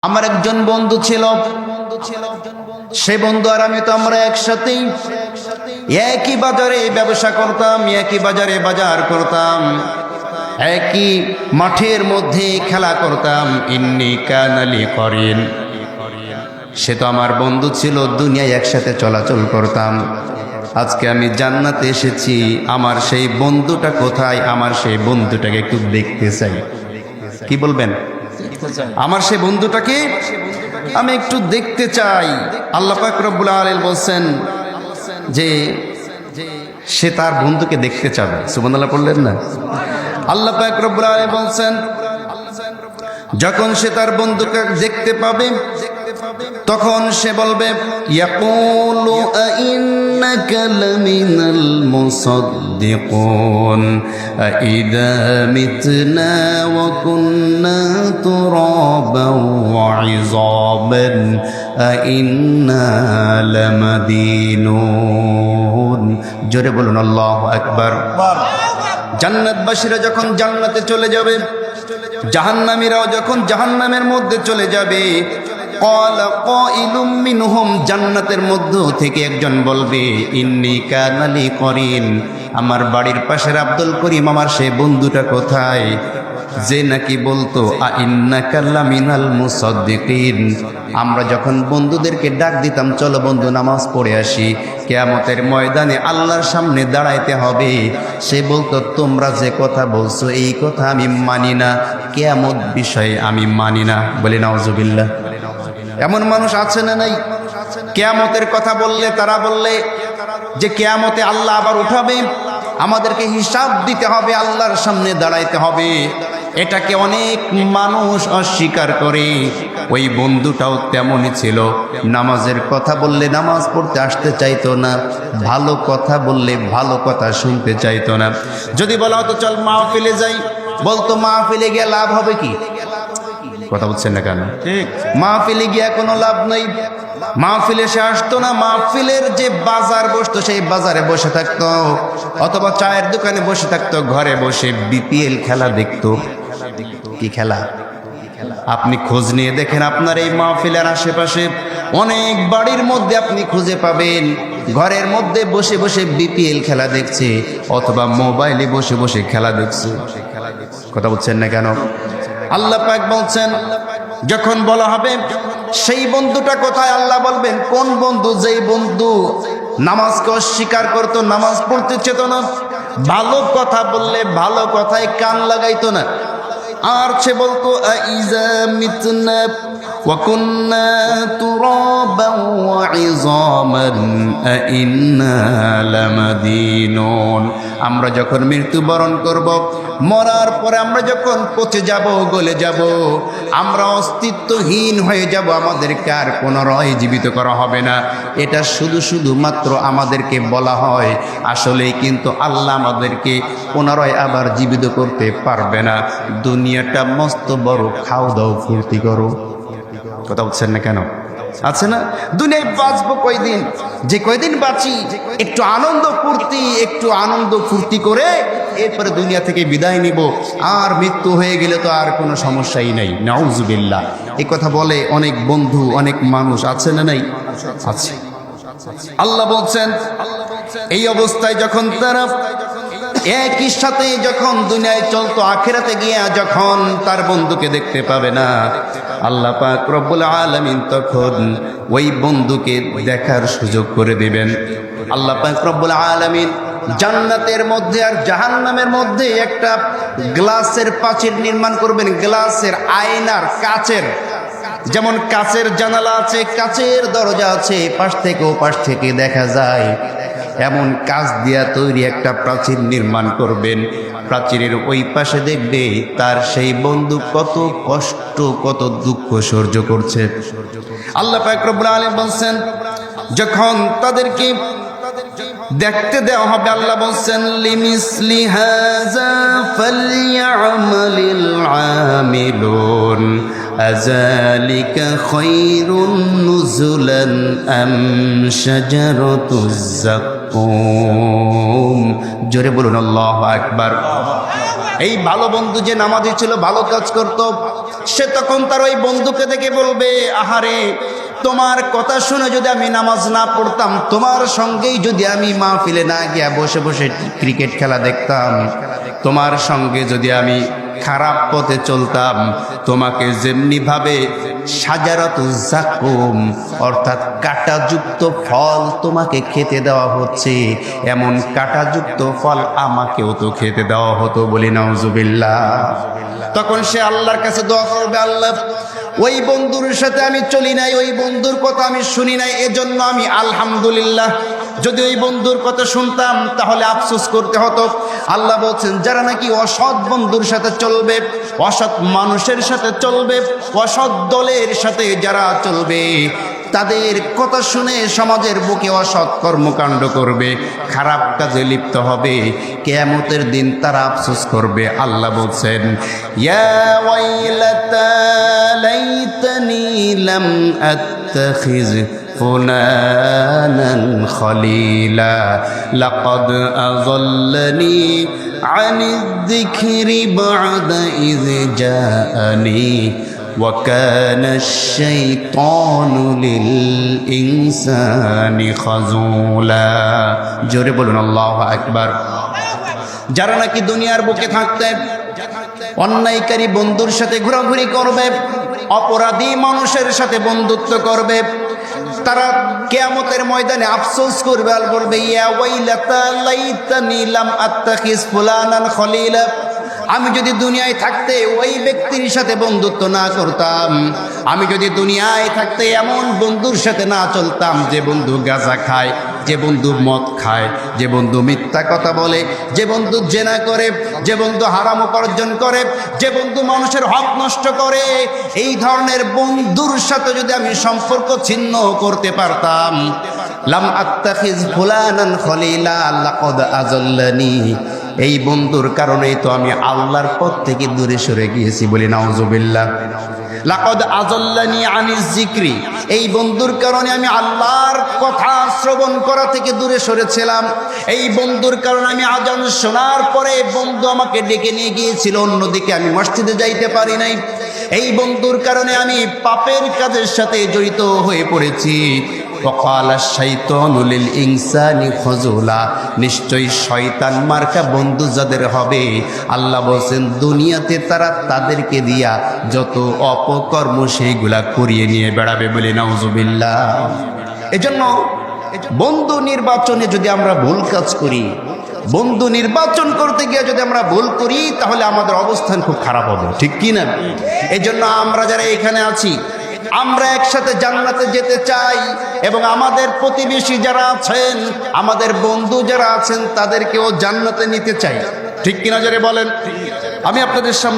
আমার একজন বন্ধু ছিল, সে বন্ধু আর আমি তো আমরা একসাথেই একই বাজারে ব্যবসা করতাম, একই বাজারে বাজার করতাম, একই মাঠের মধ্যে খেলা করতাম। ইন্নি কানালি করিন, সে তো আমার বন্ধু ছিল, দুনিয়ায় একসাথে চলাচল করতাম। আজকে আমি জান্নাতে এসেছি, আমার সেই বন্ধুটা কোথায়? আমার সেই বন্ধুটাকে একটু দেখতে চাই। কি বলবেন? আমার সেই বন্ধুটাকে আমি একটু দেখতে চাই। আল্লাহ পাক রব্বুল আলামিন বলছেন যে সে তার বন্ধুকে দেখতে চাবে। সুবহানাল্লাহ পড়লেন না? আল্লাহ পাক রব্বুল আলামিন বলছেন যখন সে তার বন্ধুকে দেখতে পাবে তখন সে বলবে ইয়াকুলু আইন্নাকা লামিনাল মুসাদ্দিকুন আইদা মিতনা ওয়া কুন্না তুরাবান ওয়া ইযাবান আইন্না লামাদিনুন। জোরে বলুন আল্লাহু আকবার। জান্নাতবাসীরা যখন জান্নাতে চলে যাবে, জাহান্নামীরাও যখন জাহান্নামের মধ্যে চলে যাবে, ক্বালা কাইলুম মিনহুম, জান্নাতের মধ্য থেকে একজন বলবে ইন্নী কানালি করিন, আমার বাড়ির পাশের আব্দুল করিম, আমার সেই বন্ধুটা কোথায়? যে নাকি বলতো আইন্নাকা লামিনাল মুসাদ্দিকিন। আমরা যখন বন্ধুদেরকে ডাক দিতাম চলো বন্ধু নামাজ পড়ে আসি, কিয়ামতের ময়দানে আল্লাহর সামনে দাঁড়াইতে হবে, সে বলতো তোমরা যে কথা বলছো এই কথা আমি মানি না, কিয়ামত বিষয়ে আমি মানি না। বলি নাউজুবিল্লাহ। এমন মানুষ আছে না নাই? কিয়ামতের কথা বললে তারা বললে যে কিয়ামতে আল্লাহ আবার উঠাবে, আমাদেরকে হিসাব দিতে হবে, আল্লাহর সামনে দাঁড়াইতে হবে। এটাকে অনেক মানুষ অস্বীকার করে। ওই বন্ধুটাও তেমনই ছিল, নামাজের কথা বললে নামাজ পড়তে আসতে চাইতো না, ভালো কথা বললে ভালো কথা শুনতে চাইতো না। যদি বলা হতো চল মাহফিলে যাই, বলতো মাহফিলে গিয়ে লাভ হবে কি? কথা বলছেন না কেন? ঠিক, মাহফিলে গিয়া কোনো লাভ নাই। মাহফিলে সে আসতো না, মাহফিলের যে বাজার বসতো সেই বাজারে বসে থাকতো, অথবা চায়ের দোকানে বসে থাকতো, ঘরে বসে বিপিএল খেলা দেখতো। কি খেলা? আপনি খোঁজ নিয়ে দেখেন, আপনার এই মাহফিলের আশেপাশে অনেক বাড়ির মধ্যে আপনি খুঁজে পাবেন ঘরের মধ্যে বসে বসে বিপিএল খেলা দেখছে, অথবা মোবাইলে বসে বসে খেলা দেখছে। কথা বলছেন না কেন? আল্লাহ পাক বলছেন যখন বলা হবে সেই বন্ধুটা কোথায়, আল্লাহ বলবেন কোন বন্ধু? যেই বন্ধু নামাজকে অস্বীকার করতো, নামাজ পড়তে চেত না, ভালো কথা বললে ভালো কথায় কান লাগাইতো না, আর সে বলতো আইজা মিতনা ওয়া কুন্না তুরাবান ওয়া ইযামান আইন্না লামাদিনুন। আমরা যখন মৃত্যুবরণ করব, মরার পরে আমরা যখন পচে যাব, গলে যাব, আমরা অস্তিত্বহীন হয়ে যাব, আমাদেরকে আর পুনরায় জীবিত করা হবে না। এটা শুধুমাত্র আমাদেরকে বলা হয়, আসলে কিন্তু আল্লাহ আমাদেরকে পুনরায় আবার জীবিত করতে পারবে না। দুনিয়াটা মস্ত বড়, খাও দাও ফুর্তি করো। কথা বলছেন না কেন? আছে না? দুনিয়ায় বাঁচবো কয়দিন, যে কয়দিন বাঁচি একটু আনন্দ ফুর্তি করে এরপরে দুনিয়া থেকে বিদায় নিব, আর মৃত্যু হয়ে গেলে তো আর কোনো সমস্যাই নাই। নাউজুবিল্লাহ। এই কথা বলে অনেক বন্ধু, অনেক মানুষ আছে না নাই? আছে। আল্লাহ বলছেন এই অবস্থায় যখন তারা একই সাথে যখন দুনিয়ায় চলতো, আখিরাতে গিয়া যখন তার বন্ধুকে দেখতে পাবে না, আল্লাহ পাক রব্বুল আলামিন তখন ওই বন্ধুকে দেখার সুযোগ করে দিবেন। আল্লাহ পাক রব্বুল আলামিন জান্নাতের মধ্যে আর জাহান্নামের মধ্যে একটা গ্লাসের প্রাচীর নির্মাণ করবেন, গ্লাসের, আয়নার, কাচের। যেমন কাচের জানালা আছে, কাচের দরজা আছে, পাশ থেকে ও পাশ থেকে দেখা যায়, এমন কাচ দিয়া তৈরি একটা প্রাচীর নির্মাণ করবেন। প্রাচীরের ওই পাশে দেখবে তার সেই বন্ধু কত কষ্ট, কত দুঃখ সহ্য করছে। আল্লাহ পাক রব্বুল আলামিন বলছেন যখন তাদেরকে দেখতে দেওয়া হবে, আল্লাহ বলছেন লিমিসলি হাযা ফালইআমালিল আমিলুন আযালিকা খায়রুন নুজুলান আম শাজারাতুজ যাক্কুম। জোরে বলুন আল্লাহু আকবার। এই ভালো বন্ধু যে নামাজি ছিল, ভালো কাজ করত, সে তখন তার ওই বন্ধুকে দেখে বলবে, আহারে তোমার কথা শুনে যদি আমি নামাজ না পড়তাম, তোমার সঙ্গেই যদি আমি মাহফিলে না গিয়া বসে বসে ক্রিকেট খেলা দেখতাম, তোমার সঙ্গে যদি আমি খারাপ পথে চলতাম, তোমাকে যেমনি ভাবে সাজারাতুজ জাকুম অর্থাৎ কাঁটাযুক্ত ফল তোমাকে খেতে দেওয়া হচ্ছে, এমন কাঁটাযুক্ত ফল আমাকেও তো খেতে দেওয়া হতো, বলি নাউজুবিল্লাহ। তখন সে আল্লাহর কাছে দোয়া করবে, আল্লাহ ওই বন্ধুর সাথে আমি চলি নাই, ওই বন্ধুর কথা আমি শুনি নাই, এজন্য আমি আলহামদুলিল্লাহ। যদি ওই বন্ধুর কথা শুনতাম তাহলে আফসোস করতে হতো। আল্লাহ বলছেন, যারা নাকি অসৎ বন্ধুর সাথে চলবে, অসৎ মানুষের সাথে চলবে, অসৎ দলের সাথে যারা চলবে, তাদের কথা শুনে সমাজের বুকে অসৎ কর্মকাণ্ড করবে, খারাপ কাজে লিপ্ত হবে, কিয়ামতের দিন তারা আফসোস করবে। আল্লাহ বলছেন, ইয়া ওয়াইলাতা লাইতানি লাম আত্তাখিজ ফুলানান খলিলা লাকাদ আযাল্লানি আনিয যিকরি বা'দা ইয জাআনি وَكَانَ الشَّيْطَانُ لِلْإِنسَانِ خَذُولًا। জোরে বলুন আল্লাহু আকবার। যারা নাকি দুনিয়ার বুকে থাকতে অন্যায়কারী বন্ধুর সাথে ঘোরাঘুরি করবে, অপরাধী মানুষের সাথে বন্ধুত্ব করবে, তারা কিয়ামতের ময়দানে আফসোস করবে আর বলবে, ইয়া ওয়াইলাতা লাইতানি লাম আত্তাখিজ ফুলানান খলিলা, আমি যদি দুনিয়ায় থাকতে ওই ব্যক্তির সাথে বন্ধুত্ব না করতাম, আমি যদি দুনিয়ায় থাকতে এমন বন্ধুর সাথে না চলতাম যে বন্ধু গাঁজা খায়, যে বন্ধু মদ খায়, যে বন্ধু মিথ্যা কথা বলে, যে বন্ধু জেনা করে, যে বন্ধু হারাম উপার্জন করে, যে বন্ধু মানুষের হক নষ্ট করে, এই ধরনের বন্ধুর সাথে যদি আমি সম্পর্ক ছিন্ন করতে পারতাম, লাম আত্তাখিজ ফুলানান খলিলা লাকাদ আযাল্লানি, এই বন্ধুর কারণেই তো আমি আল্লাহর পথ থেকে দূরে সরে গিয়েছি, বলি নাউজুবিল্লাহ। লাকাদ আযাল্লানি আনিয যিকরি, এই বন্ধুর কারণে আমি আল্লাহর কথা শ্রবণ করা থেকে দূরে সরেছিলাম। এই বন্ধুর কারণে আমি আজান শোনার পরে বন্ধু আমাকে ডেকে নিয়ে গিয়েছিল অন্যদিকে, আমি মসজিদে যাইতে পারি নাই। এই বন্ধুর কারণে আমি পাপের কাজের সাথে জড়িত হয়ে পড়েছি। ওয়াকালা শাইতানু লিল ইনসানি খাযুলা, নিশ্চয়ই শয়তান মার্কা বন্ধু যাদের হবে, আল্লাহ বলছেন দুনিয়াতে তারা তাদেরকে দিয়া যত অপকর্ম সেইগুলা করিয়ে নিয়ে বেড়াবে, বলে নাউজুবিল্লাহ। এজন্য বন্ধু নির্বাচনে যদি আমরা ভুল কাজ করি, বন্ধু নির্বাচন করতে গিয়ে যদি আমরা ভুল করি, তাহলে আমাদের অবস্থান খুব খারাপ হবে, ঠিক কি না? এজন্য আমরা যারা এখানে আছি, আমরা একসাথে জান্নাতে যেতে চাই, এবং আমাদের প্রতিবেশী যারা আছেন, আমাদের বন্ধু যারা আছেন, তাদেরকেও জান্নাতে নিতে চাই, ঠিক কিনা? যারা বলেন, আমি আপনাদের সামনে